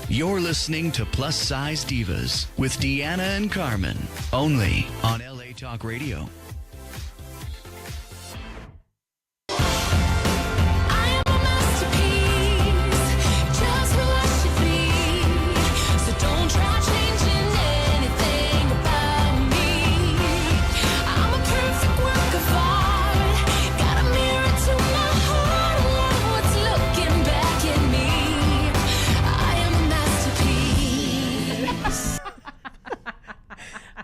You're listening to Plus Size Divas with Deanna and Carmen, only on LA Talk Radio.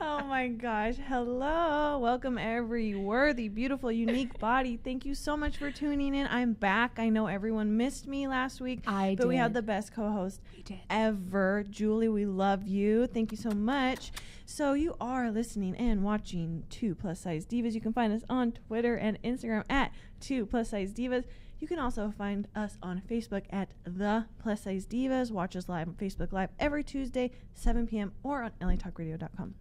Oh my gosh. Hello. Welcome every worthy, beautiful, unique body. Thank you so much for tuning in. I'm back. I know everyone missed me last week. But we had the best co-host ever. Julie, we love you. Thank you so much. So you are listening and watching 2 Plus Size Divas. You can find us on Twitter and Instagram at 2 Plus Size Divas. You can also find us on Facebook at The Plus Size Divas. Watch us live on Facebook Live every Tuesday, 7 p.m. or on latalkradio.com.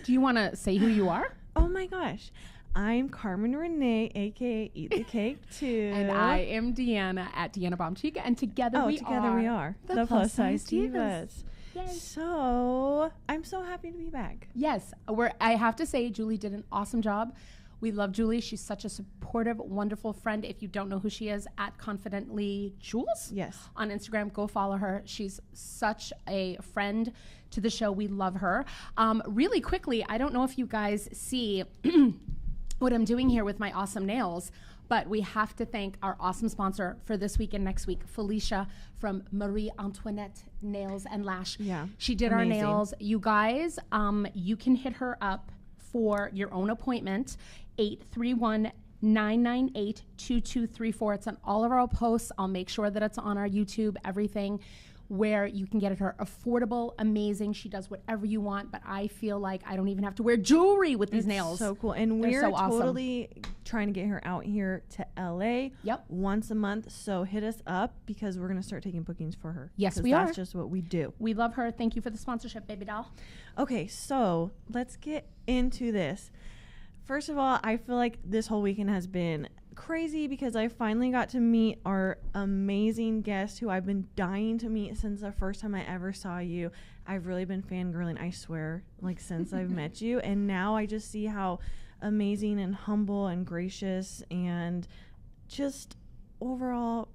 Do you want to say who you are? Oh my gosh. I'm Carmen Renee, a.k.a. Eat the Cake too. And I am Deanna at Deanna Bombchica. And together we are the Plus Size Divas. Yes. So I'm so happy to be back. Yes. I have to say, Julie did an awesome job. We love Julie. She's such a supportive, wonderful friend. If you don't know who she is, at Confidently Jules. Yes. On Instagram, go follow her. She's such a friend to the show. We love her. Really quickly, I don't know if you guys see what I'm doing here with my awesome nails, but we have to thank our awesome sponsor for this week and next week, Felicia from Marie Antoinette Nails and Lash. Yeah. She did our nails. You guys, you can hit her up for your own appointment, 831-998-2234. It's on all of our posts. I'll make sure that it's on our YouTube, everything, where you can get it her affordable, amazing. She does whatever you want, but I feel like I don't even have to wear jewelry with these nails. So cool. And we're so awesome. Totally trying to get her out here to LA once a month. So hit us up because we're going to start taking bookings for her. Yes, we are. That's just what we do. We love her. Thank you for the sponsorship, baby doll. Okay, so let's get into this. First of all, I feel like this whole weekend has been crazy because I finally got to meet our amazing guest who I've been dying to meet since the first time I ever saw you. I've really been fangirling, I swear, like since I've met you. And now I just see how amazing and humble and gracious and just overall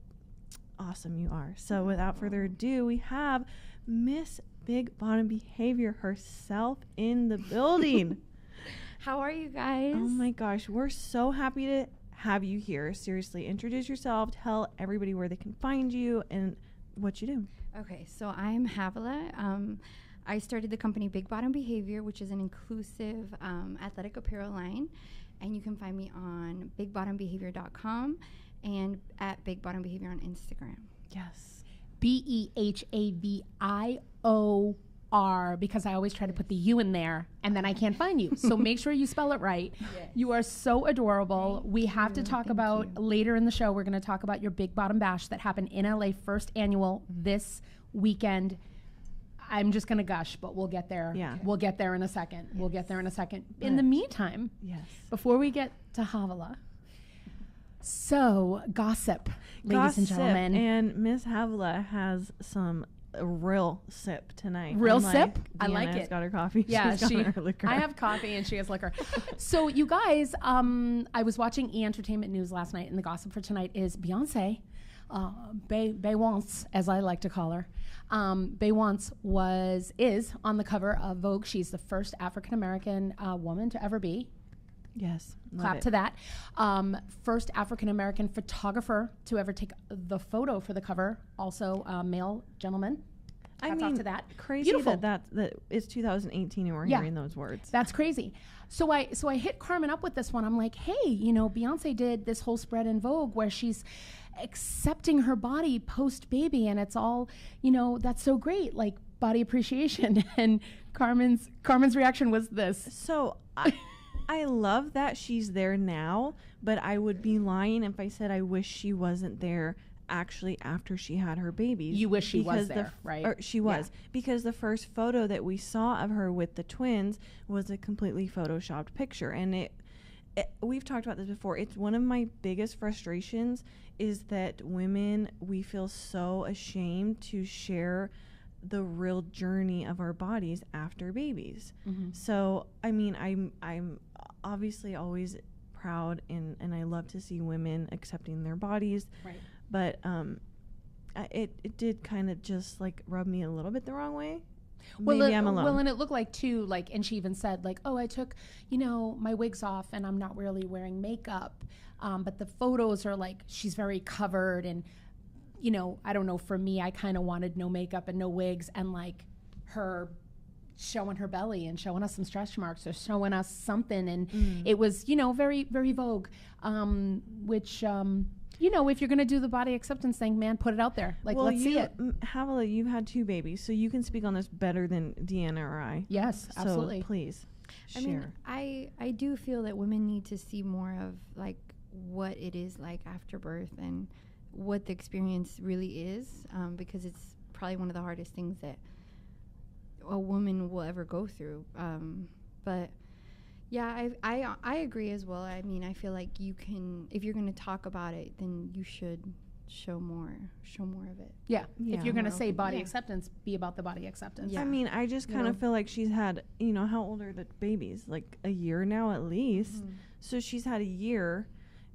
awesome you are. So without further ado, we have Miss Big Bottom Behavior herself in the building. How are you guys? Oh my gosh, we're so happy to have you here. Seriously, introduce yourself, tell everybody where they can find you and what you do. Okay, so I'm Havala. I started the company Big Bottom Behavior, which is an inclusive athletic apparel line, and you can find me on bigbottombehavior.com and at Big Bottom Behavior on Instagram. Yes. BEHAVIOR, because I always try to put the U in there and then I can't find you. So make sure you spell it right. Yes. You are so adorable. We have to talk about later in the show, we're going to talk about your Big Bottom Bash that happened in LA, first annual this weekend. I'm just going to gush, but we'll get there. Yeah. We'll get there in a second. We'll get there in a second. In the meantime, before we get to Havala, so gossip, ladies and gentlemen. And Miss Havala has some real sip tonight. Real sip? I like it. She's got her coffee. Yeah, she's got her liquor. I have coffee and she has liquor. So you guys, I was watching E! Entertainment News last night, and the gossip for tonight is Beyonce, Beyonce, as I like to call her. Beyonce is on the cover of Vogue. She's the first African-American woman to ever be. Yes. Clap to that. First African-American photographer to ever take the photo for the cover. Also male gentleman. I mean, to that. Crazy Beautiful. that it's 2018 and we're hearing those words. That's crazy. So I hit Carmen up with this one. I'm like, hey, Beyonce did this whole spread in Vogue where she's accepting her body post-baby, and it's all, that's so great. Like, body appreciation. And Carmen's reaction was this. So I love that she's there now, but I would be lying if I said I wish she wasn't there actually after she had her babies. You wish she was there, right? Or she was, because the first photo that we saw of her with the twins was a completely photoshopped picture. And we've talked about this before. It's one of my biggest frustrations is that women, we feel so ashamed to share the real journey of our bodies after babies. So, I mean, I'm obviously always proud and I love to see women accepting their bodies. Right. But it did kind of just like rub me a little bit the wrong way. Maybe I'm alone. Well, and it looked like too, like, and she even said like, oh, I took, my wigs off and I'm not really wearing makeup. But the photos are like, she's very covered and, I don't know, for me, I kind of wanted no makeup and no wigs and like her showing her belly and showing us some stretch marks or showing us something. And it was, very, very Vogue, which, if you're going to do the body acceptance thing, man, put it out there. Like, let's see it. Havala, you've had 2 babies, so you can speak on this better than Deanna or I. Yes, absolutely. So please share. I mean, I do feel that women need to see more of like what it is like after birth and what the experience really is, because it's probably one of the hardest things that a woman will ever go through. But yeah, I agree as well. I mean, I feel like you can, if you're going to talk about it, then you should show more of it. Yeah. If you're going to say body acceptance, be about the body acceptance. I mean, I just kind of feel like she's had, how old are the babies? Like a year now at least. So she's had a year,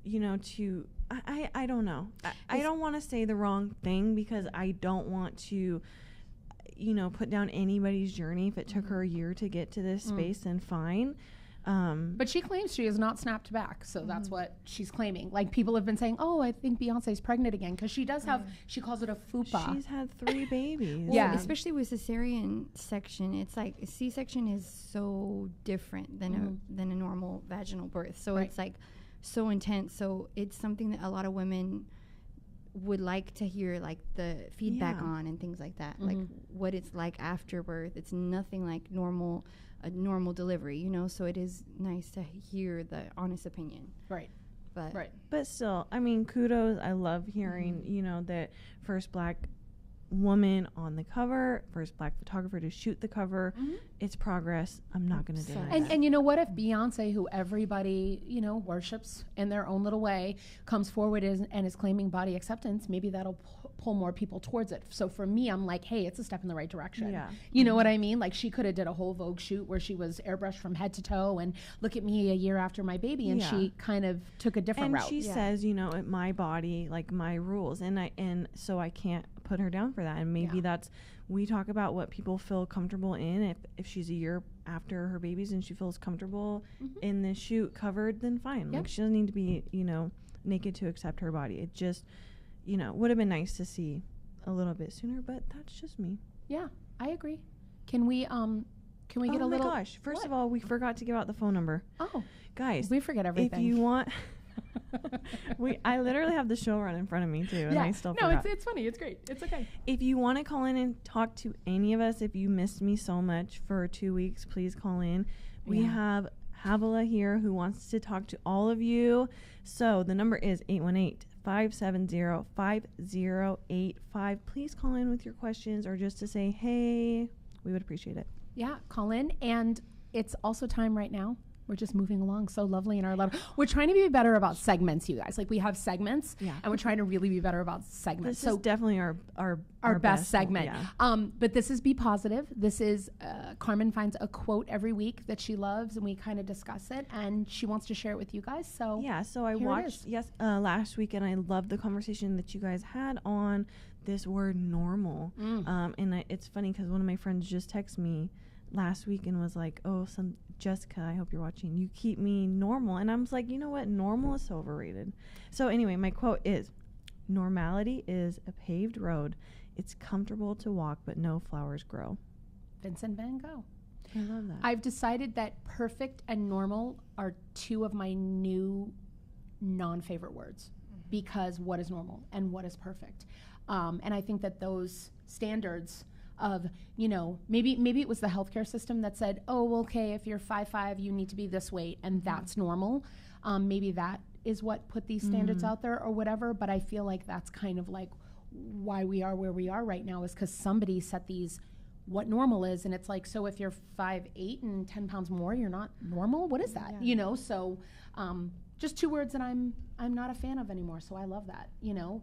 to, I don't know. I don't want to say the wrong thing because I don't want to, put down anybody's journey. If it took her a year to get to this space, then fine. But she claims she has not snapped back, so that's what she's claiming. Like, people have been saying, oh, I think Beyonce's pregnant again, because she does have, she calls it a fupa. She's had 3 babies. Well, especially with cesarean section, it's like a C-section is so different than a normal vaginal birth. So it's like so intense. So it's something that a lot of women would like to hear, like the feedback on and things like that, like what it's like after birth. It's nothing like a normal delivery, so it is nice to hear the honest opinion. Right. But still, I mean, kudos. I love hearing, that first Black woman on the cover, first Black photographer to shoot the cover. It's progress. I'm not going to deny that. And you know what? If Beyonce, who everybody, worships in their own little way, comes forward and is claiming body acceptance, maybe that'll pull more people towards it. So for me, I'm like, hey, it's a step in the right direction. Yeah. You know what I mean? Like, she could have did a whole Vogue shoot where she was airbrushed from head to toe and look at me a year after my baby, and she kind of took a different route. And she says, my body, like my rules, and so I can't put her down for that. And maybe that's, we talk about what people feel comfortable in. If she's a year after her babies and she feels comfortable in the shoot covered, then fine. Like, she doesn't need to be, naked to accept her body. It just, would have been nice to see a little bit sooner, but that's just me. Yeah, I agree. Can we get a little? Oh my gosh! First of all, we forgot to give out the phone number. Oh, guys, we forget everything. If you want, I literally have the show run in front of me too, and I still forgot. It's funny. It's great. It's okay. If you want to call in and talk to any of us, if you missed me so much for 2 weeks, please call in. We have Havala here who wants to talk to all of you. So the number is 818-570-5085. Please call in with your questions or just to say, hey, we would appreciate it. Yeah, call in. And it's also time right now. We're just moving along so lovely in our level. We're trying to be better about segments, you guys. Like, we have segments, and we're trying to really be better about segments. This is definitely our best segment. But this is Be Positive. This is Carmen finds a quote every week that she loves, and we kind of discuss it, and she wants to share it with you guys. So so I watched last week, and I loved the conversation that you guys had on this word normal. And it's funny because one of my friends just texted me last week and was like, Jessica, I hope you're watching, you keep me normal. And I was like, you know what? Normal is so overrated. So anyway, my quote is, normality is a paved road. It's comfortable to walk, but no flowers grow. Vincent van Gogh. I love that. I've decided that perfect and normal are 2 of my new non-favorite words, because what is normal and what is perfect? And I think that those standards of, you know, maybe it was the healthcare system that said, oh, okay, if you're 5'5", you need to be this weight, and that's normal. Maybe that is what put these standards out there or whatever, but I feel like that's kind of like why we are where we are right now, is because somebody set these what normal is, and it's like, so if you're 5'8" and 10 pounds more, you're not normal? What is that? Yeah. You know, so just two words that I'm not a fan of anymore, so I love that, you know.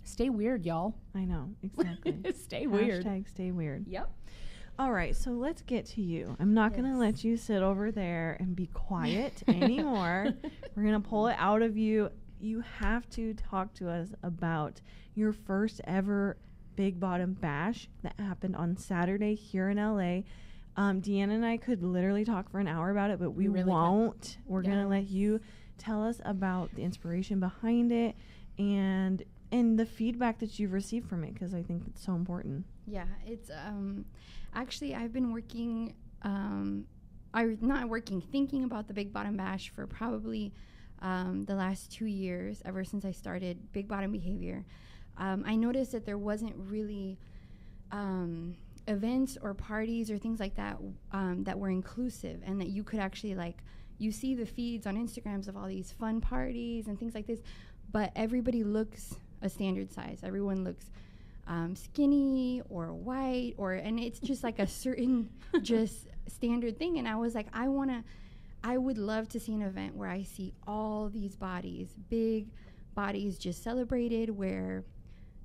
Stay weird, y'all. I know, exactly. Stay weird. Hashtag stay weird. Yep. All right, so let's get to you. I'm not going to let you sit over there and be quiet anymore. We're going to pull it out of you. You have to talk to us about your first ever Big Bottom Bash that happened on Saturday here in LA. Deanna and I could literally talk for an hour about it, but we really won't. We're going to let you tell us about the inspiration behind it and the feedback that you've received from it, because I think it's so important. Yeah, it's actually I've been working, thinking about the Big Bottom Bash for probably the last 2 years, ever since I started Big Bottom Behavior. I noticed that there wasn't really events or parties or things like that that were inclusive, and that you could actually, like, you see the feeds on Instagrams of all these fun parties and things like this, but everybody looks a standard size. Everyone looks skinny or white, and it's just like a certain just standard thing. And I was like, I would love to see an event where I see all these bodies, big bodies, just celebrated, where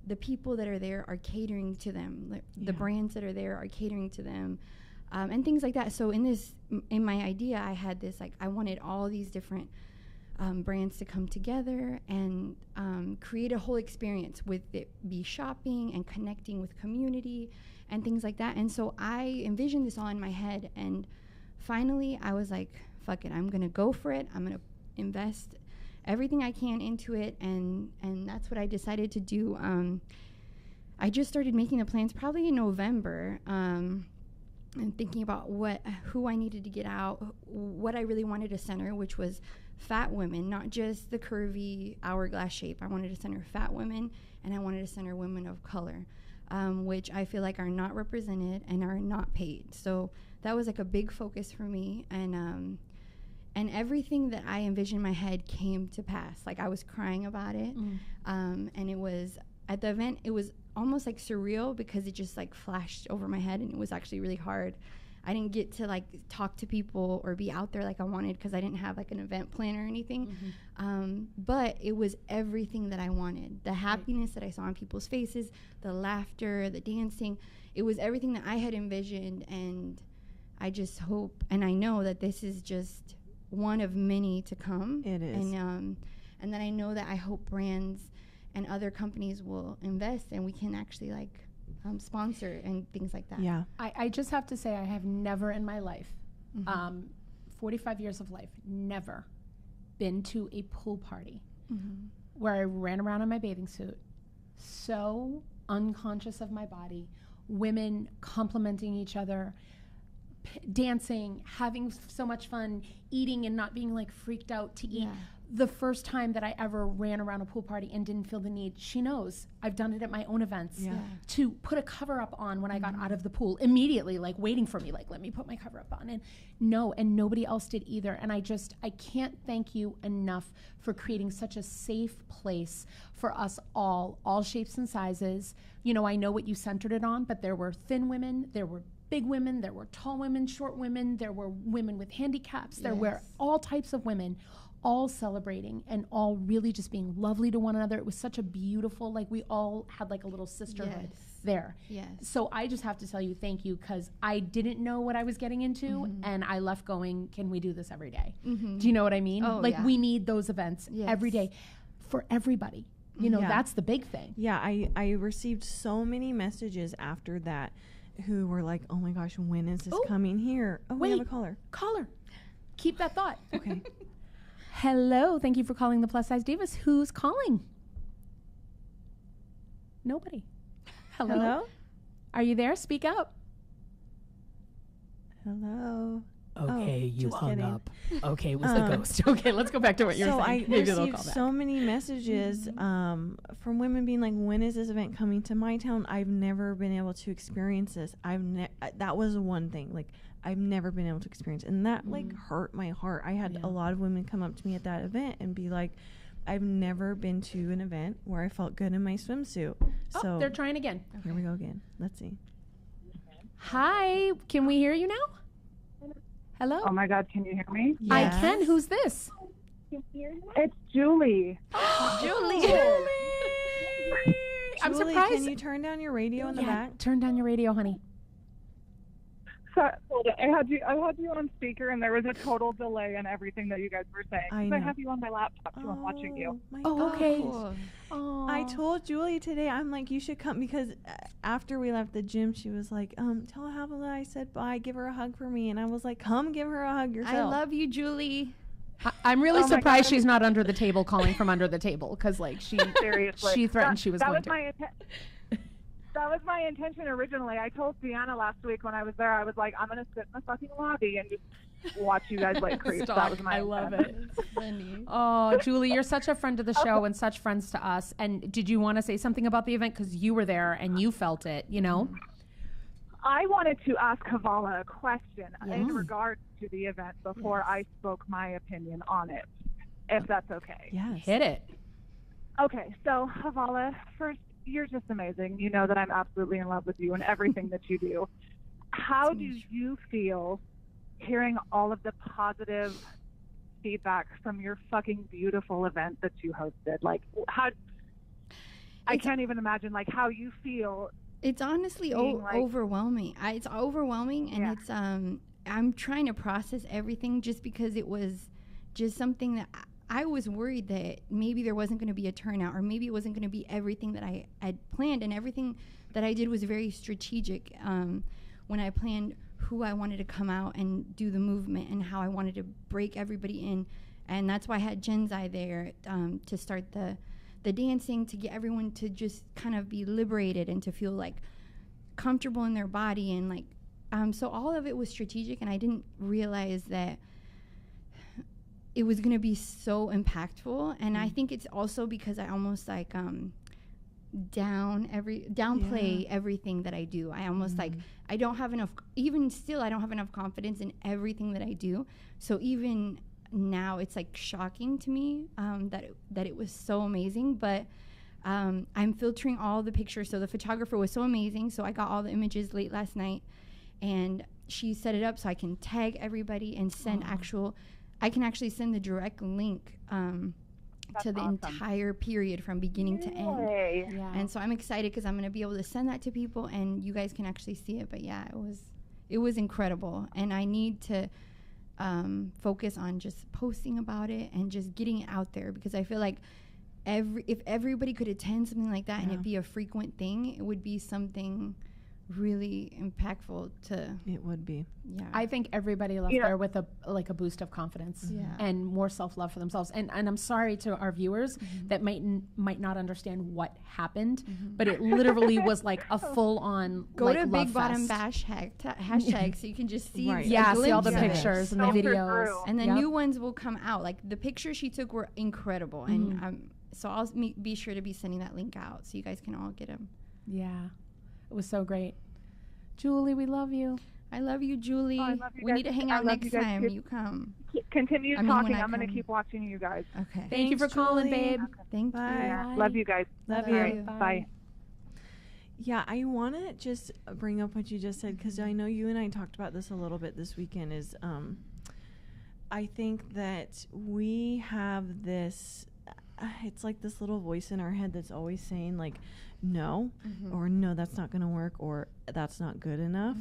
the people that are there are catering to them. The brands that are there are catering to them, and things like that. So in my idea, I had this, like, I wanted all these different brands to come together and create a whole experience, with it be shopping and connecting with community and things like that. And so I envisioned this all in my head, and finally I was like, fuck it, I'm gonna go for it. I'm gonna invest everything I can into it, and that's what I decided to do. I just started making the plans probably in November, and thinking about who I needed to get out, what I really wanted to center, which was fat women, not just the curvy hourglass shape. I wanted to center fat women, and I wanted to center women of color, which I feel like are not represented and are not paid. So that was like a big focus for me, and everything that I envisioned in my head came to pass. Like, I was crying about it, and it was, at the event, it was almost like surreal, because it just like flashed over my head, and it was actually really hard. I didn't get to like talk to people or be out there like I wanted, because I didn't have like an event plan or anything. But it was everything that I wanted. The happiness that I saw on people's faces, the laughter, the dancing, it was everything that I had envisioned. And I just hope, and I know that this is just one of many to come. It is. And then I know that I hope brands and other companies will invest, and we can actually like sponsor and things like that. Yeah. I just have to say, I have never in my life, 45 years of life, never been to a pool party where I ran around in my bathing suit, so unconscious of my body, women complimenting each other, dancing, having so much fun, eating and not being like freaked out to eat. The first time that I ever ran around a pool party and didn't feel the need, she knows, I've done it at my own events, to put a cover up on when I got out of the pool, immediately, like waiting for me, like, let me put my cover up on. And nobody else did either. And I can't thank you enough for creating such a safe place for us all shapes and sizes. You know, I know what you centered it on, but there were thin women, there were big women, there were tall women, short women, there were women with handicaps, there were all types of women, all celebrating and all really just being lovely to one another. It was such a beautiful, like, we all had like a little sisterhood there. So I just have to tell you thank you, because I didn't know what I was getting into, and I left going, can we do this every day? Do you know what I mean? We need those events every day for everybody. You know, that's the big thing. Yeah, I received so many messages after that who were like, oh my gosh, when is this coming here? Oh, we have a caller. Caller. Keep that thought. Okay. Hello. Thank you for calling the Plus Size Divas. Who's calling? Nobody. Hello? Hello? Are you there? Speak up. Hello? Okay, you just hung kidding. up. Okay, it was the ghost. Okay, let's go back to what you're So saying. I Maybe they'll received call back. so many messages from women being like, when is this event coming to my town? I've never been able to experience this. That was one thing. Like, I've never been able to experience, and that like hurt my heart. I had a lot of women come up to me at that event and be like, I've never been to an event where I felt good in my swimsuit. Oh, So they're trying again. here we go again. Let's see. Hi, can we hear you now? Hello? Oh my God, can you hear me? I Yes. can. Who's this? It's Julie. Julie. I'm Julie, surprised. can you turn down your radio in the back? Turn down your radio, honey. So I had you on speaker, and there was a total delay in everything that you guys were saying. I 'Cause know. I have you on my laptop, so I'm watching you. My Oh, God. okay. Cool. I told Julie today, I'm like, you should come, because after we left the gym, she was like, tell Havala I said bye, give her a hug for me. And I was like, come give her a hug yourself. I love you, Julie. I'm really Oh my surprised God. she's not under the table calling from under the table, because like she Seriously, threatened she was going to. That was my intention originally. I told Deanna last week when I was there, I was like, I'm gonna sit in the fucking lobby and just watch you guys like creeps. That was my I love intent. it. It's funny. Oh, Julie, you're such a friend to the show and such friends to us. And did you want to say something about the event, because you were there and you felt it, you know? I wanted to ask Havala a question in regards to the event before I spoke my opinion on it, if that's okay. Yes. Hit it. Okay, so Havala, first, you're just amazing. You know that I'm absolutely in love with you and everything that you do. How do you feel hearing all of the positive feedback from your fucking beautiful event that you hosted? Like, I can't even imagine like how you feel. It's honestly being like- overwhelming. It's overwhelming, and Yeah. it's I'm trying to process everything, just because it was just something that I was worried that maybe there wasn't going to be a turnout, or maybe it wasn't going to be everything that I had planned. And everything that I did was very strategic when I planned who I wanted to come out and do the movement and how I wanted to break everybody in. And that's why I had Genzai there to start the dancing, to get everyone to just kind of be liberated and to feel like comfortable in their body. And like so all of it was strategic, and I didn't realize that it was going to be so impactful. And I think it's also because I almost like downplay everything that I do. I almost like I don't have enough, even still I don't have enough confidence in everything that I do. So even now it's like shocking to me that it was so amazing. But I'm filtering all the pictures. So the photographer was so amazing, so I got all the images late last night, and she set it up so I can tag everybody and send I can actually send the direct link to the entire period from beginning to end. Yeah. And so I'm excited because I'm going to be able to send that to people, and you guys can actually see it. But yeah, it was incredible, and I need to focus on just posting about it and just getting it out there, because I feel like if everybody could attend something like that and it be a frequent thing, it would be something really impactful to. It would be. Yeah. I think everybody left there with a boost of confidence and more self-love for themselves. And I'm sorry to our viewers that might not understand what happened, but it literally was like a full-on Go like to love Big Bottom fest. Bash hashtag so you can just see Right. a Yeah, see all the glimpse of it. pictures and the Filter videos. through. And the Yep. new ones will come out. Like the pictures she took were incredible, and so I'll be sure to be sending that link out so you guys can all get them. Yeah, it was so great. Julie, we love you. I love you, Julie. Oh, I love you We guys. need to hang I out love next you guys time. too. You come. Continue I mean, when talking. I I'm going to come. keep watching you guys. Okay. Thank you for calling, Julie. babe. Thank Bye. you. Yeah. Love you guys. Love Love you. you. Bye. Yeah, I want to just bring up what you just said, because I know you and I talked about this a little bit this weekend. Is I think that we have this. It's like this little voice in our head that's always saying like, no, or no, that's not going to work, or that's not good enough,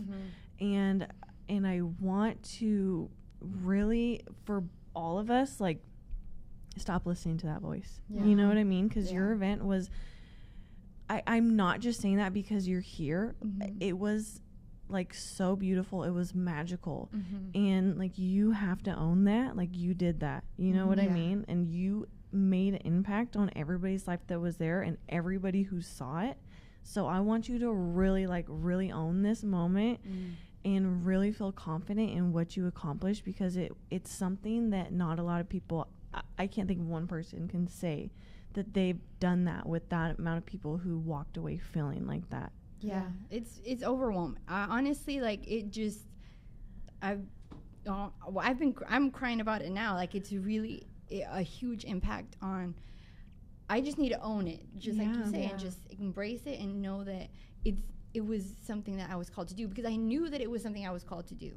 and I want to really, for all of us, like, stop listening to that voice. Yeah. You know what I mean? Because your Yeah. event was. I'm not just saying that because you're here. It was like so beautiful. It was magical. And like you have to own that. Like you did that. You know what I Yeah. mean? And you made an impact on everybody's life that was there and everybody who saw it. So I want you to really own this moment and really feel confident in what you accomplish, because it's something that not a lot of people, I can't think of one person can say that they've done that with that amount of people who walked away feeling like that. Yeah, it's overwhelming. Honestly, like it just, I'm crying about it now. Like it's really a huge impact on. I just need to own it, just like you say, and just embrace it and know that it was something that I was called to do, because I knew that it was something I was called to do,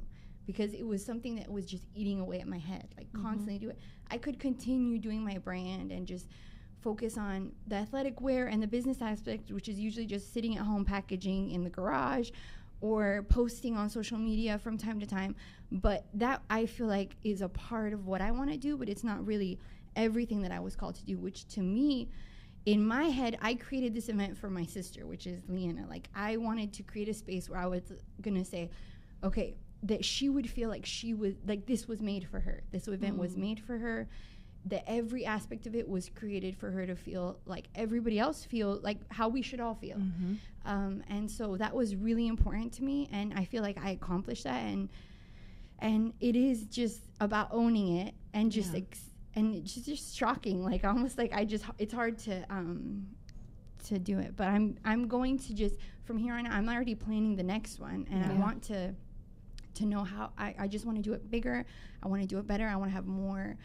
because it was something that was just eating away at my head, like constantly do it. I could continue doing my brand and just focus on the athletic wear and the business aspect, which is usually just sitting at home packaging in the garage or posting on social media from time to time. But that, I feel like, is a part of what I want to do, but it's not really everything that I was called to do, which to me, in my head, I created this event for my sister, which is Deanna. Like, I wanted to create a space where I was going to say, okay, that she would feel like she was, like, this was made for her. This event was made for her. That every aspect of it was created for her to feel like everybody else feel, like how we should all feel. And so that was really important to me, and I feel like I accomplished that. And it is just about owning it, and just and it's just shocking, like almost like it's hard to do it. But I'm going to just, from here on out, I'm already planning the next one, and I want to know how. I just want to do it bigger. I want to do it better. I want to have more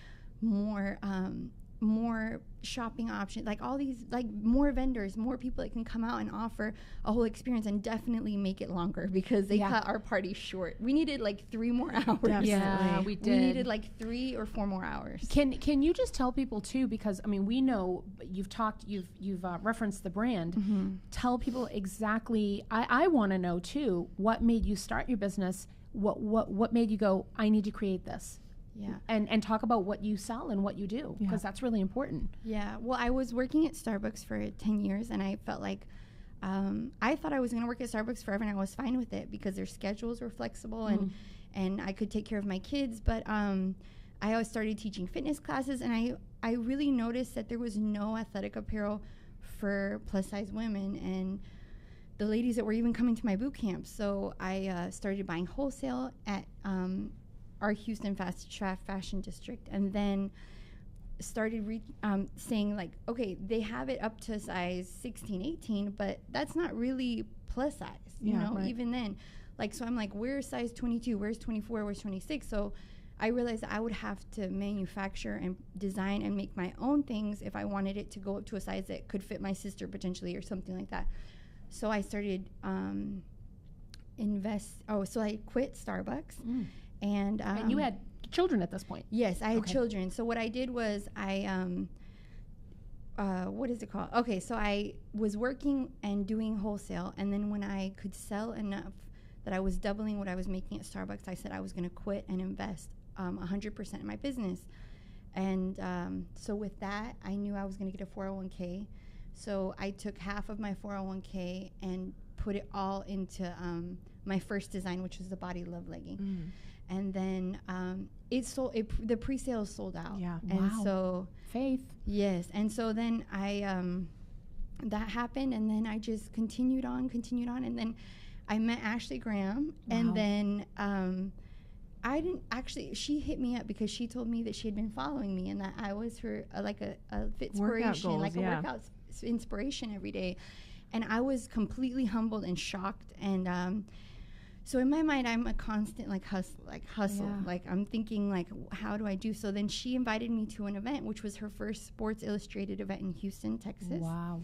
shopping options, like all these, like more vendors, more people that can come out and offer a whole experience, and definitely make it longer, because they cut our party short. We needed like 3 more hours. Definitely. Yeah, we did. We needed like 3 or 4 more hours. Can you just tell people too, because I mean, we know you've referenced the brand. Tell people exactly. I want to know too, what made you start your business? What made you go, I need to create this? Yeah. And talk about what you sell and what you do, because that's really important. Yeah. Well, I was working at Starbucks for 10 years, and I felt like I thought I was going to work at Starbucks forever, and I was fine with it because their schedules were flexible and I could take care of my kids. But I always started teaching fitness classes, and I really noticed that there was no athletic apparel for plus size women and the ladies that were even coming to my boot camp. So I started buying wholesale at our Houston fashion district, and then started saying like, okay, they have it up to size 16, 18, but that's not really plus size, you know, even then. Like, so I'm like, where's size 22? Where's 24? Where's 26? So I realized that I would have to manufacture and design and make my own things if I wanted it to go up to a size that could fit my sister potentially, or something like that. So I started so I quit Starbucks. And you had children at this point. Yes, I had children. So what I did was what is it called? Okay, so I was working and doing wholesale, and then when I could sell enough that I was doubling what I was making at Starbucks, I said I was going to quit and invest 100% in my business. And so with that, I knew I was going to get a 401k. So I took half of my 401k and put it all into my first design, which was the Body Love legging. And then the pre-sales sold out. Yeah. And so faith. Yes. And so then that happened, and then I just continued on, and then I met Ashley Graham, and then I didn't actually, she hit me up because she told me that she had been following me, and that I was her like a fitspiration, like a workout inspiration every day. And I was completely humbled and shocked, and so in my mind, I'm a constant hustle. Yeah. Like I'm thinking like, how do I do? So then she invited me to an event, which was her first Sports Illustrated event in Houston, Texas. Wow.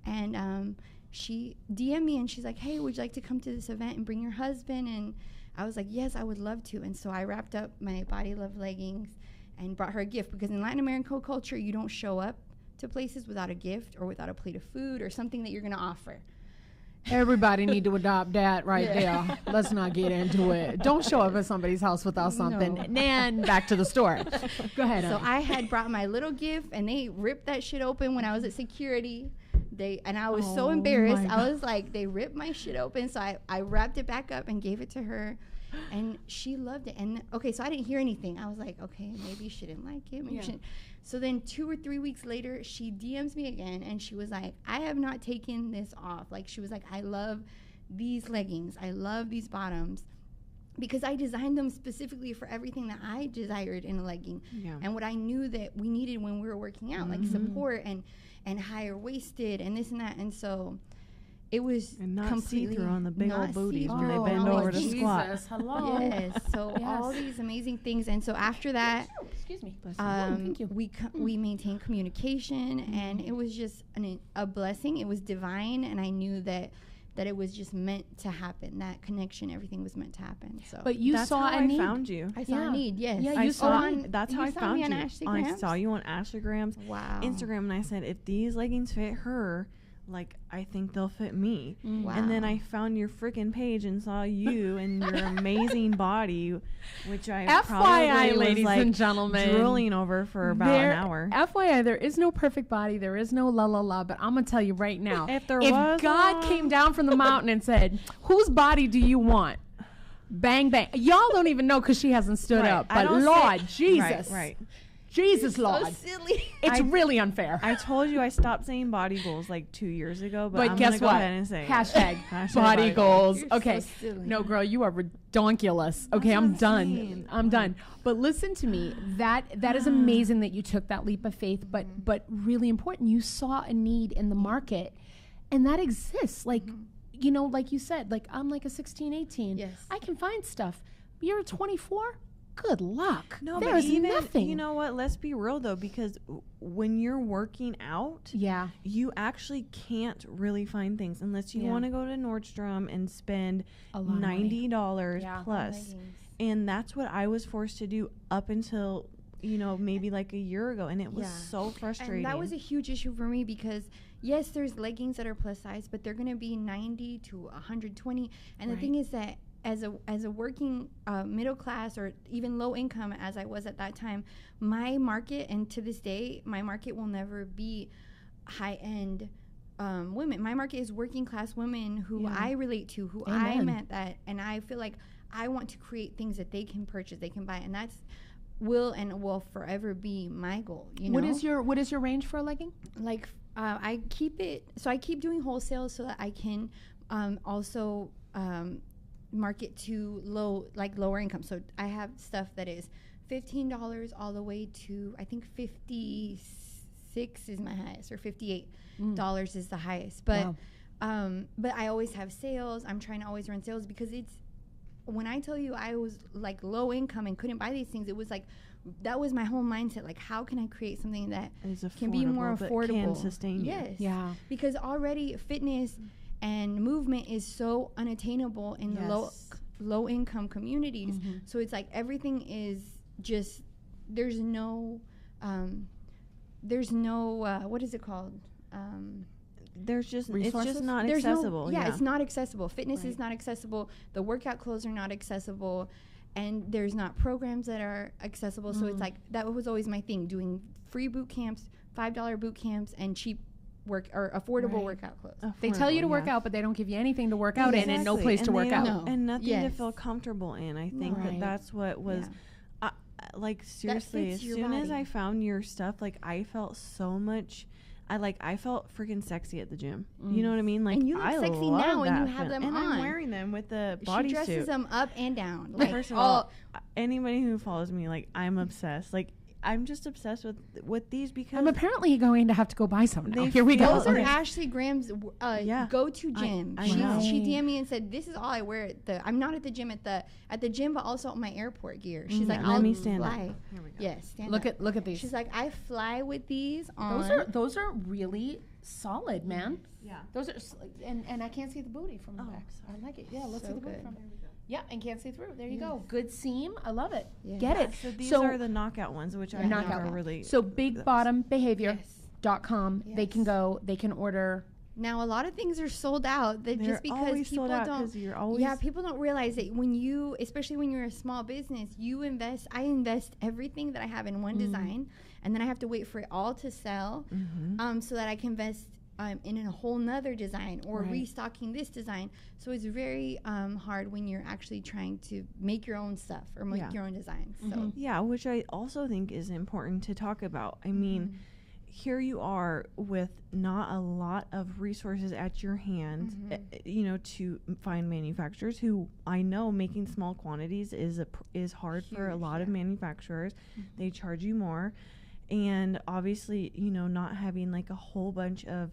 And she DM'd me, and she's like, hey, would you like to come to this event and bring your husband? And I was like, yes, I would love to. And so I wrapped up my Body Love leggings and brought her a gift, because in Latin American culture, you don't show up to places without a gift or without a plate of food or something that you're going to offer. Everybody need to adopt that there. Let's not get into it. Don't show up at somebody's house without something. No. And back to the store. Go ahead. So I had brought my little gift, and they ripped that shit open when I was at security. And I was so embarrassed. I was like, they ripped my shit open. So I wrapped it back up and gave it to her, and she loved it. And so I didn't hear anything. I was like, okay, maybe she didn't like it. Maybe she didn't. So then 2 or 3 weeks later, she DMs me again, and she was like, I have not taken this off. Like, she was like, I love these leggings. I love these bottoms. because I designed them specifically for everything that I desired in a legging, Yeah. and what I knew that we needed when we were working out, like support and higher waisted and this and that. And so it was And not completely see-through on the big old not booties when they see-through. bend Oh, over to Jesus, squat. hello. Yes, so all these amazing things. And so after that, Excuse me. thank you. We maintained communication, and it was just a blessing. It was divine, and I knew that it was just meant to happen. That connection, everything was meant to happen. So, But you That's saw how a I need. found you. I saw Yeah. a need. Yes, Yeah, I you saw. saw That's how you I saw found me on you. Ashley I Grams? saw you on Ashleygrams, Wow. Instagram, and I said, if these leggings fit her, like I think they'll fit me. Wow. And then I found your freaking page and saw you and your amazing body, which I FYI, probably was ladies like and gentlemen, drooling over for about an hour. FYI, there is no perfect body. There is no la la la. But I'm gonna tell you right now, If there was God one- came down from the mountain and said, "Whose body do you want?" Bang bang. Y'all don't even know because she hasn't stood Right. up. I But don't Lord say- Jesus, Right. Jesus so Lord, silly. it's really unfair. I told you I stopped saying body goals like 2 years ago, but I'm guess gonna go what? ahead and say it. Hashtag Hashtag body goals. You're Okay. so silly. No, girl, you are redonkulous. Okay, That's I'm what I'm done. saying. I'm done. But listen to me. That is amazing that you took that leap of faith, but really important. You saw a need in the market, and that exists. Like, you know, like you said, like I'm like a 16, 18. Yes. I can find stuff. You're a 24. Good luck. No, there but is even, nothing. you know what? Let's be real though, because when you're working out, Yeah. you actually can't really find things unless you Yeah. want to go to Nordstrom and spend A lot of money. $90 Yeah. plus. Leggings. And that's what I was forced to do up until, you know, maybe like a year ago. And it was Yeah. so frustrating. And that was a huge issue for me because yes, there's leggings that are plus size, but they're gonna be 90 to 120. And the thing is that as a working middle class or even low income as I was at that time, my market, and to this day, my market will never be high end women. My market is working class women who I relate to, who I Amen. met that, and I feel like I want to create things that they can purchase, they can buy, and that's will forever be my goal. You know, What is your range for a legging? like I keep doing wholesale so that I can also market to lower income. So I have stuff that is $15 all the way to I think 56 is my highest, or $58 is the highest. But but I always have sales. I'm trying to always run sales because it's, when I tell you I was like low income and couldn't buy these things, it was like that was my whole mindset. Like, how can I create something that Is can be more but affordable, can sustain you. Yes, Yeah. because already fitness and movement is so unattainable in low income communities. So it's like everything is just there's no what is it called? There's just Resources? it's just not There's accessible. it's not accessible. Fitness is not accessible. The workout clothes are not accessible, and there's not programs that are accessible. So it's like that was always my thing: doing free boot camps, $5 boot camps, and cheap work or affordable workout clothes. They tell you to Affordable, work yeah. out, but they don't give you anything to work out in and no Exactly. place to And work they out. don't- No. and nothing to Yes. feel comfortable in. I think Right. that that's what was like seriously, fits as your soon as body. I found your stuff, like I felt so much I felt freaking sexy at the gym. You know what I mean? Like And you look I sexy love now, and that you have fit. them and on. I'm wearing them with the She bodysuit. dresses them up and down. Like, First of all, anybody who follows me, like I'm obsessed. Like I'm just obsessed with these because I'm apparently going to have to go buy some now. They Here we go. those are Okay. Ashley Graham's go-to gym. I know. She DM'd me and said, "This is all I wear at the. I'm not at the gym at the gym, but also at my airport gear." She's like, Let "I'll me stand up. fly." Here we go. Yes, stand Look up. at these. She's like, "I fly with these on." Those are really solid, man. Yeah. Those are and I can't see the booty from the back. So I like it. Yeah, let's So see the booty good. from there. Yeah, and can't see through. There you go. Good seam. I love it. Yes. Get it. So these are the knockout ones, which I knockout. never really. So bigbottombehavior.com. They can Yes. go. They can order. Now a lot of things are sold out. That They're just because always people sold out don't. 'cause you're always- Yeah, people don't realize that when you, especially when you're a small business, you invest. I invest everything that I have in one design, and then I have to wait for it all to sell, so that I can invest in a whole nother design or restocking this design. So it's very hard when you're actually trying to make your own stuff or make your own designs. So Yeah, which I also think is important to talk about. I mean, here you are with not a lot of resources at your hand, to find manufacturers who I know making small quantities is hard for a lot of manufacturers. They charge you more. And obviously, not having like a whole bunch of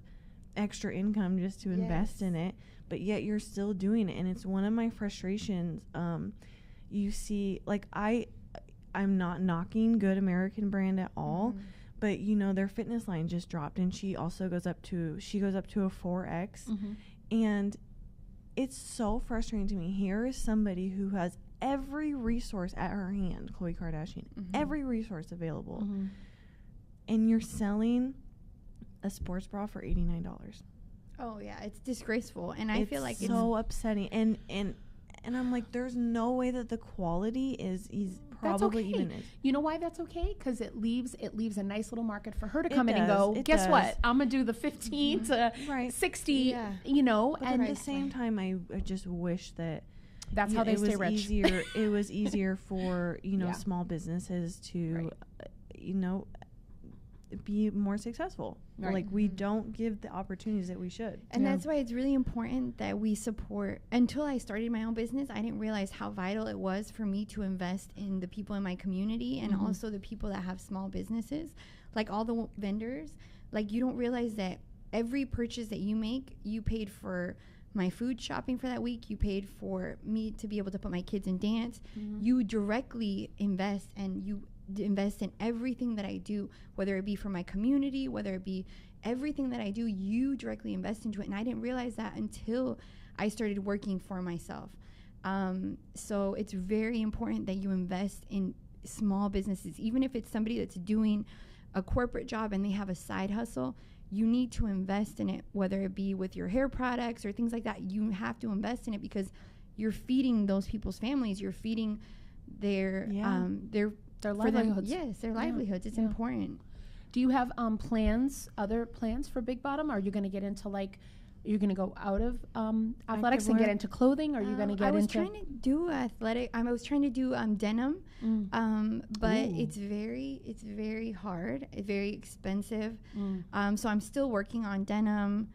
extra income just to invest in it, but yet you're still doing it. And it's one of my frustrations. You see, like I'm not knocking Good American brand at all, but their fitness line just dropped, and she also goes up to a 4X, and it's so frustrating to me. Here is somebody who has every resource at her hand, Khloe Kardashian, every resource available, and you're selling a sports bra for $89. Oh yeah, it's disgraceful, and I feel like it's so upsetting, and I'm like, there's no way that the quality is probably even is. You know why that's okay? Because it leaves a nice little market for her to come in and does. go, guess what? I'm gonna do the 15 to 60. But at the same time, I just wish that that's how they stay rich. It was easier for small businesses to be more successful. Right. Like we don't give the opportunities that we should. And that's why it's really important that we support. Until I started my own business, I didn't realize how vital it was for me to invest in the people in my community and also the people that have small businesses, like all the vendors. Like you don't realize that every purchase that you make, you paid for my food shopping for that week, you paid for me to be able to put my kids in dance. You directly invest, and you invest in everything that I do, whether it be for my community, whether it be everything that I do, you directly invest into it. And I didn't realize that until I started working for myself. So it's very important that you invest in small businesses. Even if it's somebody that's doing a corporate job and they have a side hustle, you need to invest in it, whether it be with your hair products or things like that. You have to invest in it because you're feeding those people's families. You're feeding their livelihoods. Their livelihoods. It's important. Do you have other plans for Big Bottom? Are you going to get into you're going to go out of athletics and get into clothing? Or are you going to get into? I was trying to do athletic. I was trying to do denim, but it's very hard. It's very expensive. So I'm still working on denim.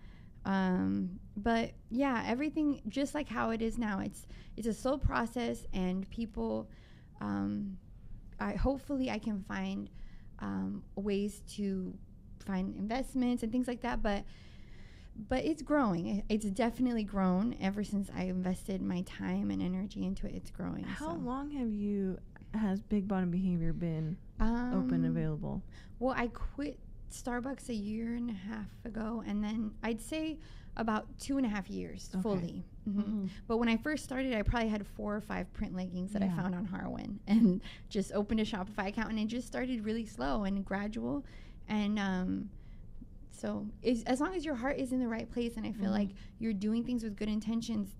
But yeah, everything just like how it is now. It's a slow process, and people. Hopefully I can find ways to find investments and things like that, but it's growing. It's definitely grown ever since I invested my time and energy into it. It's growing. How long has Big Bottom Behavior been open, available? Well, I quit Starbucks a year and a half ago, and then I'd say about 2.5 years fully. But when I first started, I probably had 4 or 5 print leggings that I found on Harwin, and just opened a Shopify account, and it just started really slow and gradual. And so as long as your heart is in the right place, and I feel like you're doing things with good intentions,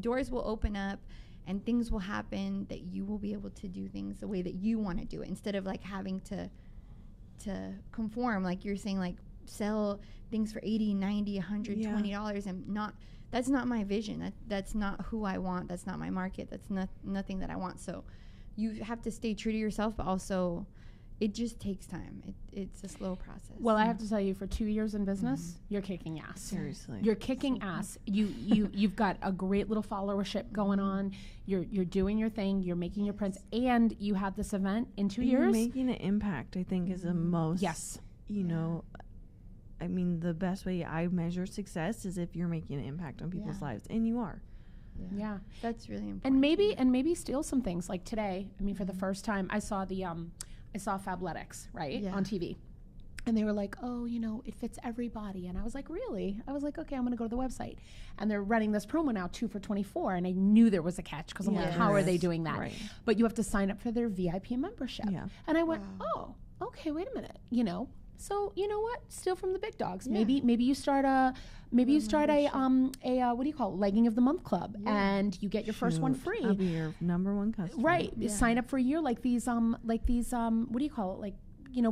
doors will open up and things will happen that you will be able to do things the way that you want to do it, instead of like having to conform, like you're saying, like sell things for $80, $90, $120 and that's not my vision. That's not who I want. That's not my market. That's nothing that I want. So you have to stay true to yourself, but also it just takes time. It's a slow process. Well, I have to tell you, for 2 years in business, you're kicking ass. Seriously. You're kicking ass. You've got a great little followership going on. You're doing your thing. You're making your prints. And you had this event in 2 years. You're making an impact, I think, is the most, I mean, the best way I measure success is if you're making an impact on people's lives. And you are. Yeah. That's really important. And maybe steal some things. Like today, I mean, for the first time, I saw Fabletics, right, on TV. And they were like, oh, it fits every body. And I was like, really? I was like, okay, I'm going to go to the website. And they're running this promo now, 2 for $24. And I knew there was a catch, because I'm like, how are they doing that? Right. But you have to sign up for their VIP membership. Yeah. And I went, oh, okay, wait a minute, So you know what? Steal from the big dogs. Yeah. Maybe you start a what do you call it? Legging of the Month club, and you get your first one free. I'll be your number one customer. Right. Yeah. Sign up for a year, like these what do you call it? Like,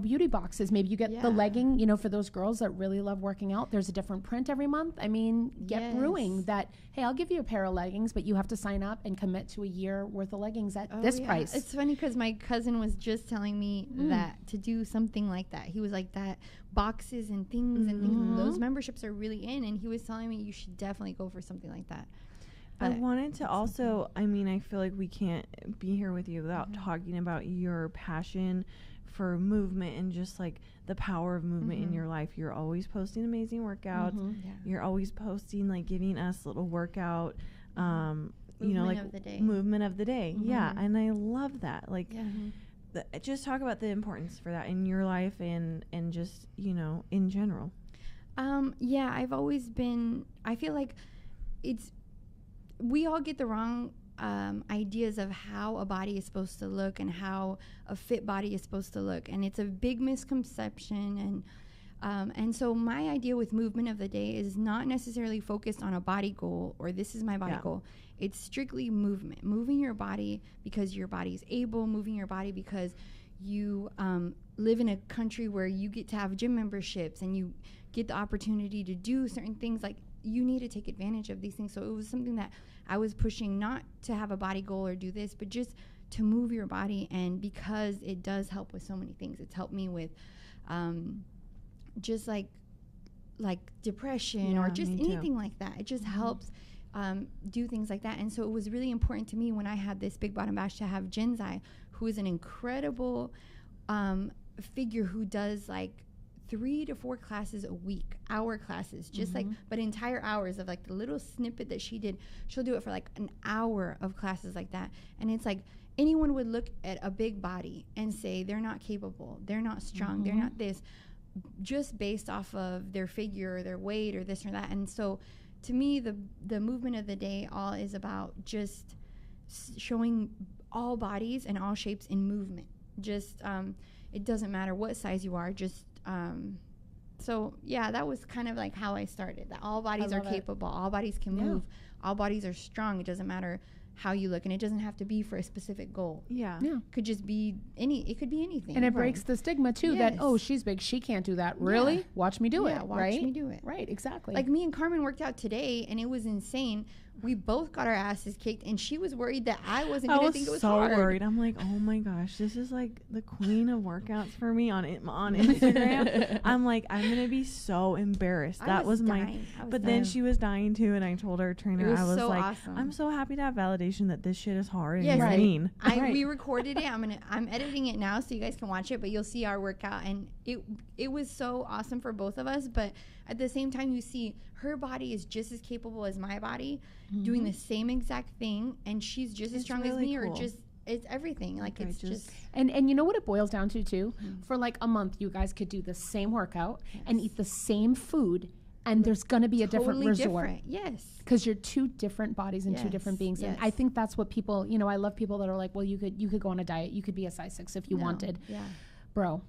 beauty boxes. Maybe you get the Yeah. legging, for those girls that really love working out. There's a different print every month. I mean, get brewing that, hey, I'll give you a pair of leggings, but you have to sign up and commit to a year worth of leggings at this price. It's funny because my cousin was just telling me that to do something like that. He was like that boxes and things and things. Those memberships are really in, and he was telling me you should definitely go for something like that. I wanted to also, I feel like we can't be here with you without talking about your passion for movement and just like the power of movement in your life. You're always posting amazing workouts. You're always posting, like, giving us little workout, Movement of the day. movement of the day. Yeah. And I love that. Like, just talk about the importance for that in your life and just, in general. I've always been, I feel like we all get the wrong ideas of how a body is supposed to look and how a fit body is supposed to look, and it's a big misconception. And so my idea with movement of the day is not necessarily focused on a body goal or this is my body goal. It's strictly moving your body because your body is able, moving your body because you live in a country where you get to have gym memberships and you get the opportunity to do certain things. Like, you need to take advantage of these things. So it was something that I was pushing, not to have a body goal or do this, but just to move your body. And because it does help with so many things, it's helped me with just like depression or just anything like that. It just helps do things like that. And so it was really important to me when I had this Big Bottom Bash to have Jenzai, who is an incredible figure who does like 3 to 4 classes a week, hour classes, just but entire hours of like the little snippet that she did. She'll do it for like an hour of classes like that. And it's like anyone would look at a big body and say they're not capable, they're not strong, they're not this, just based off of their figure or their weight or this or that. And so to me, the movement of the day all is about just showing all bodies and all shapes in movement. Just it doesn't matter what size you are, just so that was kind of like how I started, that all bodies are capable, all bodies can move, all bodies are strong. It doesn't matter how you look, and it doesn't have to be for a specific goal. Could just be it could be anything. And it breaks the stigma too that, oh, she's big, she can't do that. Really? Watch me do it. Watch me do it. Right, exactly. Like, me and Carmen worked out today and it was insane. We both got our asses kicked, and she was worried that I wasn't going to think it was hard. I was so worried. I'm like, oh my gosh, this is like the queen of workouts for me on Instagram. I'm like, I'm going to be so embarrassed. But then she was dying too, and I told our trainer, I was so like, awesome. I'm so happy to have validation that this shit is hard and mean. We recorded it. I'm editing it now so you guys can watch it, but you'll see our workout, and it was so awesome for both of us. But at the same time, you see her body is just as capable as my body, doing the same exact thing, and she's just as strong as me, or just it's everything. Like, it's just and you know what it boils down to too? For like a month, you guys could do the same workout and eat the same food, and there's gonna be a different result. Because you're two different bodies and two different beings. And I think that's what people, I love people that are like, well, you could go on a diet, you could be a size 6 if you wanted. Bro,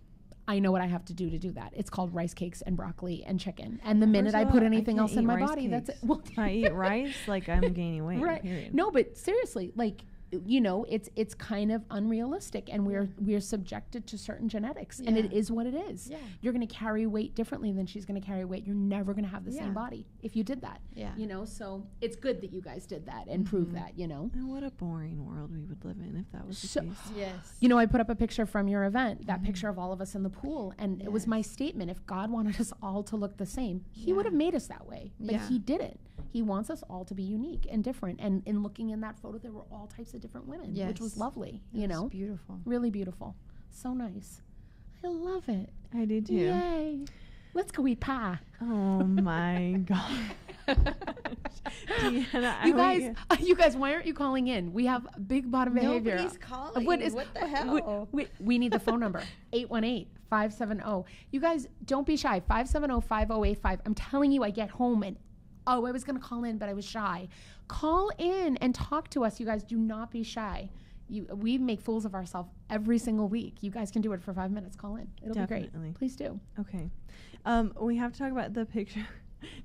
I know what I have to do that. It's called rice cakes and broccoli and chicken. And the minute I put anything else in my body, that's it. Well, if I eat rice, like, I'm gaining weight. Right. Period. No, but seriously, like, it's kind of unrealistic, and we're subjected to certain genetics, and it is what it is. You're going to carry weight differently than she's going to carry weight. You're never going to have the same body if you did that. So it's good that you guys did that and proved that. And what a boring world we would live in if that was the case. I put up a picture from your event, that picture of all of us in the pool, and it was my statement: if God wanted us all to look the same, He would have made us that way, but He didn't. He wants us all to be unique and different. And in looking in that photo, there were all types of different women, which was lovely. It was beautiful, really beautiful, so nice. I love it. I do too. Yay! Let's go eat pie. Oh my god. Deanna, you guys, why aren't you calling in? We have Big Bottom Behavior. Nobody's calling. What the hell? We need the phone number. 818-570. You guys, don't be shy. 570-5085. I'm telling you, I get home and I was going to call in, but I was shy. Call in and talk to us. You guys, do not be shy. We make fools of ourselves every single week. You guys can do it for 5 minutes. Call in. It'll be great. Please do. Okay. We have to talk about the picture.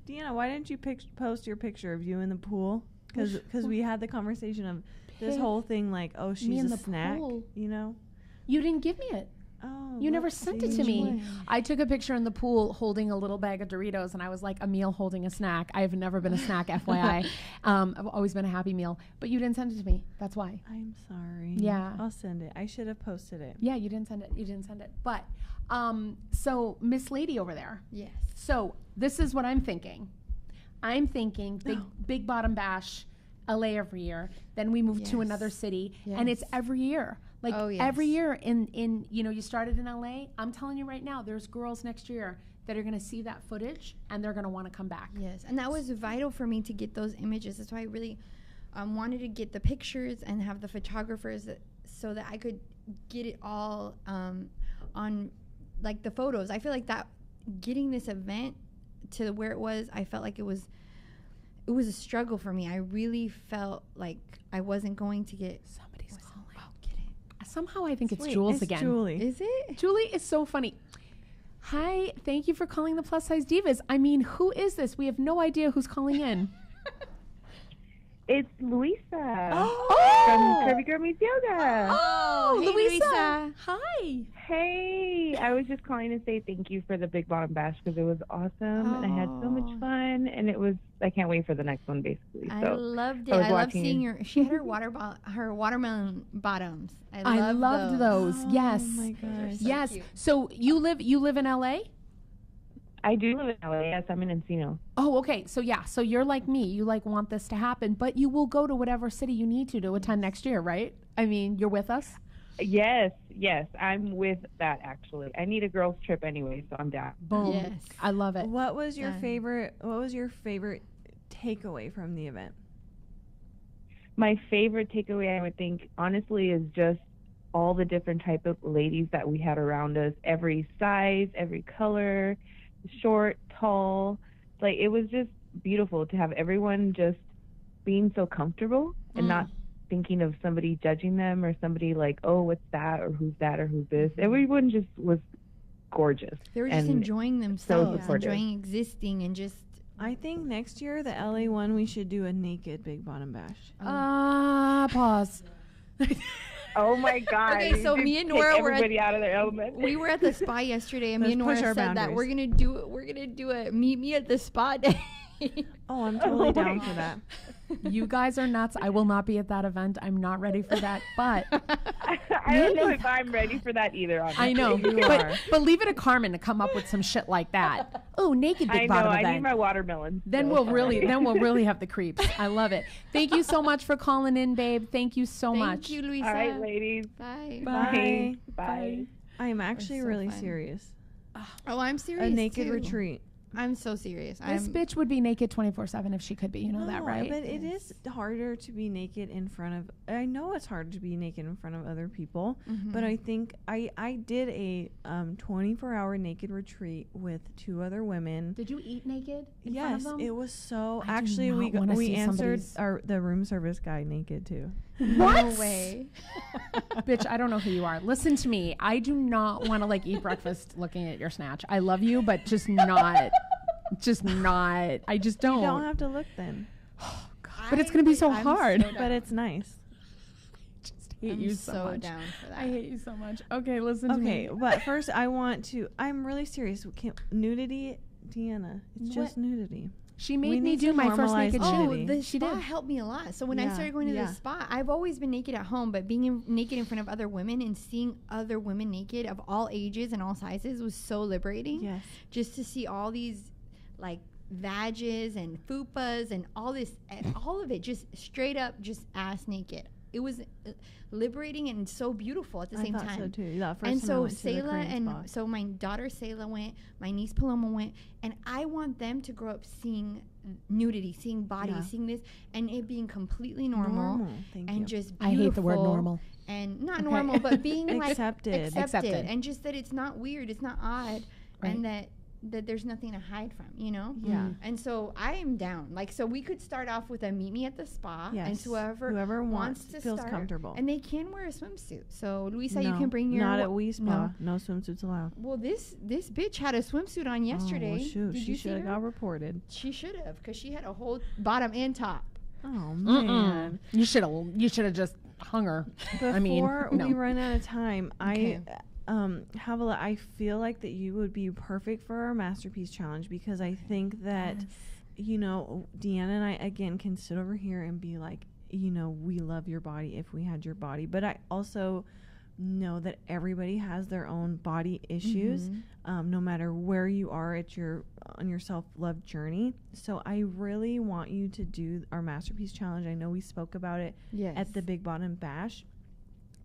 Deanna, why didn't you post your picture of you in the pool? Because we had the conversation of this whole thing, like, oh, she's a snack, pool. You didn't give me it. Oh, You never sent it to me. I took a picture in the pool holding a little bag of Doritos, and I was like a meal holding a snack. I have never been a snack, FYI. I've always been a Happy Meal, but you didn't send it to me. That's why. I'm sorry. Yeah. I'll send it. I should have posted it. Yeah, you didn't send it. You didn't send it. But so Miss Lady over there. Yes. So this is what I'm thinking. I'm thinking big bottom bash, LA every year. Then we move to another city, and it's every year. Like every year in you started in LA. I'm telling you right now, there's girls next year that are going to see that footage and they're going to want to come back. Yes, and that was vital for me to get those images. That's why I really wanted to get the pictures and have the photographers so that I could get it all on like the photos. I feel like that getting this event to where it was, I felt like it was a struggle for me. I really felt like I wasn't going to get Somebody's calling. Oh, get it. Somehow I think it's Wait, Jules it's again. Julie. Is it? Julie is so funny. Hi, thank you for calling the Plus Size Divas. I mean, who is this? We have no idea who's calling in. It's Luisa Oh! from Curvy Girl Meets Yoga. Oh, hey, Luisa. Luisa. Hi. Hey, I was just calling to say thank you for the Big Bottom Bash because it was awesome and I had so much fun and I can't wait for the next one basically. I So loved it. I was I love watching seeing she had her watermelon bottoms. I loved those. Yes. Oh my gosh. Yes. cute. So you live in LA? I do live in LA. Yes, I'm in Encino. Oh, okay. So so you're like me. You want this to happen, but you will go to whatever city you need to attend next year, right? I mean, you're with us? Yes, I'm with that actually. I need a girls trip anyway, so I'm down. Boom. Yes. I love it. What was your Done. favorite takeaway from the event? My favorite takeaway, I would think, honestly, is just all the different type of ladies that we had around us, every size, every color, short, tall. Like, it was just beautiful to have everyone just being so comfortable and not thinking of somebody judging them or somebody like, oh, what's that or who's this. Everyone just was gorgeous. They were just and enjoying themselves, supportive. enjoying existing, and just. I think next year, the LA one, we should do a naked Big Bottom Bash. Pause. Oh my God! Okay, so me and Nora were everybody out of their element. We were at the spa yesterday, and me Let's and Nora push our said that we're gonna do a meet me at the spa day. Oh, I'm totally down for that. You guys are nuts. I will not be at that event. I'm not ready for that. But I don't know if I'm ready for that either. Honestly. I know. But leave it to Carmen to come up with some shit like that. Oh, naked Big I know. Bottom I event. need my watermelon. Then we'll really have the creeps. I love it. Thank you so much for calling in, babe. Thank you so much. Thank you, Luisa. All right, ladies. Bye. Bye. Bye. I'm actually so really fun. serious. Oh, I'm serious. A naked too. retreat. I'm so serious. This bitch would be naked 24/7 if she could be. You know that, No, right? But it is harder to be naked in front of. I know it's harder to be naked in front of other people, but I think I did a 24-hour naked retreat with 2 other women. Did you eat naked in front Yes, of them? it was so. I do Actually, not wanna we see answered somebody's- the room service guy naked too. What? No way. Bitch, I don't know who you are. Listen to me. I do not want to eat breakfast looking at your snatch. I love you, but just not. Just not. I just don't. You don't have to look then, But it's going to be so I'm hard. so but it's nice. Just hate I'm you so much. down for that. I hate you so much. Okay, listen to Okay, me. but first I'm really serious. Nudity, Deanna. It's just nudity. She We made me need do to my first normalize naked nudity. shit. The She spa did. helped me a lot. So when I Yeah, started going to yeah. the spa, I've always been naked at home, but being naked in front of other women and seeing other women naked of all ages and all sizes was so liberating. Yes. Just to see all these vages and fupas and all this, all of it just straight up just ass naked. It was liberating and so beautiful at the same I thought time. so too. Yeah, first And time I so went to the Sayla Korean and spa. so my daughter Sayla went, my niece Paloma went, and I want them to grow up seeing nudity, seeing bodies, Yeah. seeing this, and it being completely normal, Thank and you. just I hate the word beautiful normal. and not Okay. normal, but being Accepted. Accepted. and just that it's not weird, it's not odd, Right. and that there's nothing to hide from, Yeah. And so I am down. So we could start off with a meet me at the spa, and Yes. whoever wants to feels start, comfortable. and they can wear a swimsuit. So Luisa, you No, can bring your not at We Spa. No. No swimsuits allowed. Well, this bitch had a swimsuit on yesterday. Oh, shoot. Did She you should see have her? got reported. She should have, because she had a whole bottom and top. Oh man. You should have just hung her. Before I mean, no. we run out of time, Okay. Havala, I feel like that you would be perfect for our Masterpiece Challenge because I think that, you know, Deanna and I, again, can sit over here and be like, you know, we love your body if we had your body. But I also know that everybody has their own body issues, no matter where you are at on your self-love journey. So I really want you to do our Masterpiece Challenge. I know we spoke about it at the Big Bottom Bash.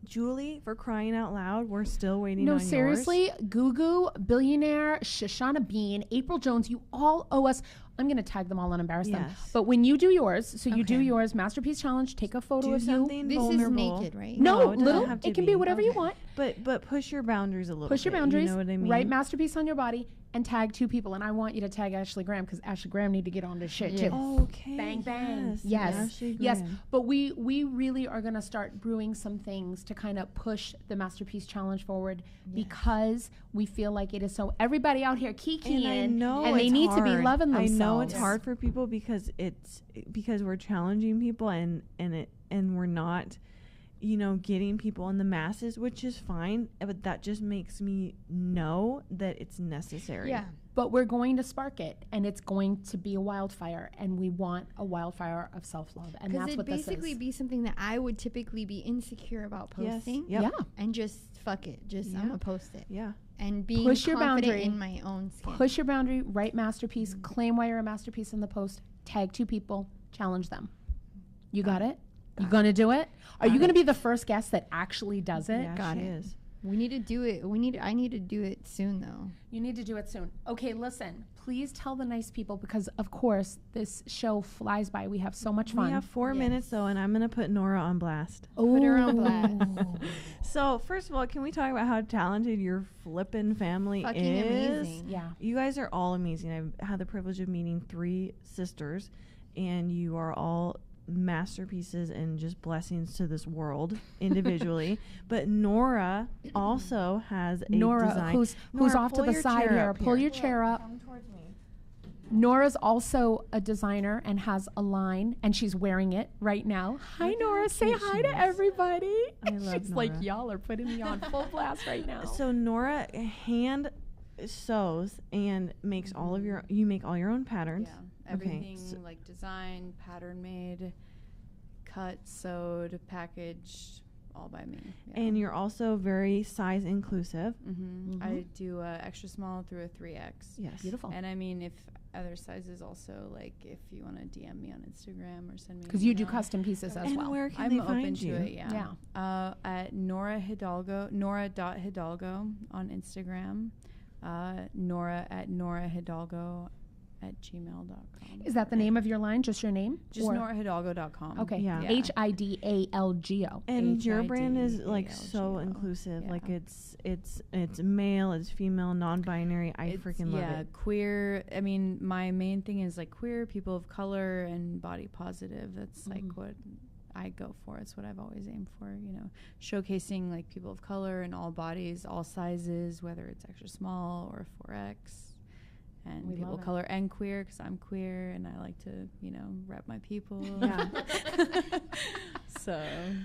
Julie, for crying out loud, we're still waiting on yours. No, seriously, Gugu, Billionaire, Shoshana Bean, April Jones, you all owe us. I'm going to tag them all and embarrass them. But when you do yours, so you do yours, Masterpiece Challenge, take a photo of you. This vulnerable. Is naked, right? No, it little, have to it can be be whatever you want. But push your boundaries a little bit. Push your boundaries. You know what I mean? Write Masterpiece on your body and tag 2 people. And I want you to tag Ashley Graham because Ashley Graham need to get on this shit too. Okay. Bang, bang. Yes. Yes. But we really are going to start brewing some things to kind of push the Masterpiece Challenge forward because we feel like it is so everybody out here kikiing And I know and they need to be loving themselves. I know it's hard for people because we're challenging people and we're not, you know, getting people in the masses, which is fine, but that just makes me know that it's necessary. Yeah. But we're going to spark it, and it's going to be a wildfire, and we want a wildfire of self-love, and that's what this is. Because it'd basically be something that I would typically be insecure about posting. Yes. Yep. Yeah. And just fuck it. Just, I'm going to post it. Yeah. And being Push your confident boundary. in my own skin. Push your boundary, write Masterpiece, claim why you're a masterpiece in the post, tag 2 people, challenge them. You got it? You gonna do it? Are you gonna be the first guest that actually does it? Yeah, Got she it. is. We need to do it. I need to do it soon, though. You need to do it soon. Okay, listen, please tell the nice people because, of course, this show flies by. We have so much fun. We have 4 minutes, though, and I'm going to put Nora on blast. Put her on blast. So, first of all, can we talk about how talented your flippin' family Fucking is? amazing. Yeah. You guys are all amazing. I've had the privilege of meeting 3 sisters, and you are all masterpieces and just blessings to this world individually. But Nora also has a design. who's Nora, off to pull the your side chair here. up Pull here. your chair up. Come towards me. Nora's also a designer and has a line, and she's wearing it right now. Hi, Nora. Say cute hi she to is. everybody. I love She's like, Nora. y'all are putting me on full blast right now. So Nora hand sews and makes all of your. You make all your own patterns. Yeah, everything like design, pattern made, cut, sewed, packaged, all by me. Yeah. And you're also very size inclusive. I do extra small through a 3X. Yes. Beautiful. And I mean, if other sizes also, like if you want to DM me on Instagram or send me, Because you do custom pieces as And well. where can I'm they open find to you? it. Yeah. At Nora Hidalgo, Nora.Hidalgo on Instagram. Nora at Nora Hidalgo at gmail.com. Is that the name of your line? Just your name? Just Or- NoraHidalgo.com. Okay. Yeah. Hidalgo. And your brand is like HIDALGO. so inclusive. Yeah. Like it's male, it's female, non-binary. I It's- freaking love it. Queer. I mean, my main thing is like queer, people of color, and body positive. That's like what I go for. It's what I've always aimed for, you know, showcasing like people of color in all bodies, all sizes, whether it's extra small or 4X. And We people love of it. color and queer, because I'm queer and I like to, you know, rep my people. Yeah. So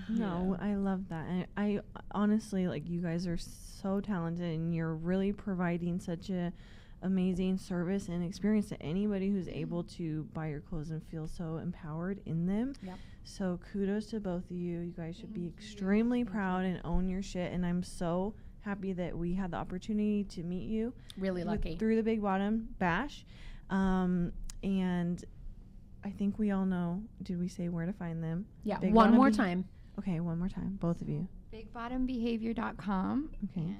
No, I love that. And I honestly, like, you guys are so talented and you're really providing such a amazing service and experience to anybody who's able to buy your clothes and feel so empowered in them. Yep. So kudos to both of you. You guys should be extremely proud and own your shit. And I'm so happy that we had the opportunity to meet you. Really lucky. Through the Big Bottom Bash. And I think we all know, did we say where to find them? Yeah. Big One Bottom more Be- time. Okay, one more time, both of you. BigBottomBehavior.com. Okay.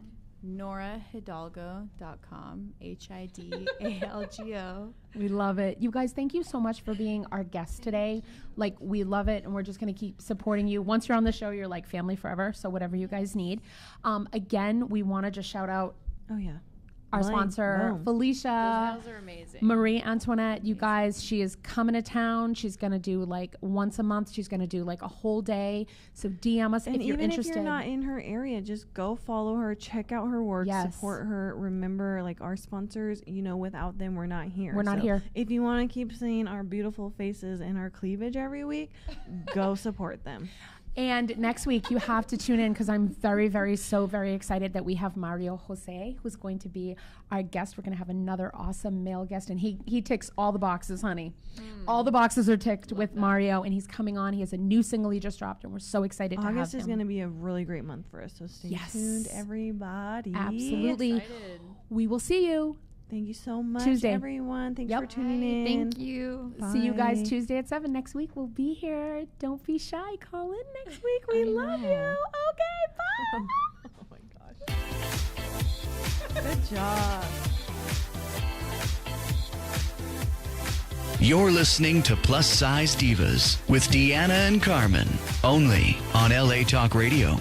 NoraHidalgo.com. HIDALGO. We love it. You guys, thank you so much for being our guest today. Like, we love it, and we're just going to keep supporting you. Once you're on the show, you're like family forever, so whatever you guys need. Again, we want to just shout out Oh, yeah. our Mine. sponsor, Boom. Felicia. Those are amazing. Marie Antoinette, you guys, she is coming to town. She's going to do like once a month. She's going to do like a whole day. So DM us And if you're even interested. if you're not in her area, just go follow her, check out her work, Yes. support her. Remember, like, our sponsors, you know, without them, we're not here. We're not So here. If you want to keep seeing our beautiful faces and our cleavage every week, go support them. And next week, you have to tune in because I'm very, very, so very excited that we have Mario Jose, who's going to be our guest. We're going to have another awesome male guest, and he ticks all the boxes, honey. All the boxes are ticked with Mario, and he's coming on. He has a new single he just dropped, and we're so excited to have him. August is going to be a really great month for us, so stay tuned, everybody. Absolutely. We will see you. Thank you so much, Tuesday. everyone. Thanks for tuning in. Thank you. See you guys Bye. Tuesday at 7. Next week, we'll be here. Don't be shy. Call in next week. We love you. Okay, bye. Oh my gosh. Good job. You're listening to Plus Size Divas with Deanna and Carmen, only on LA Talk Radio.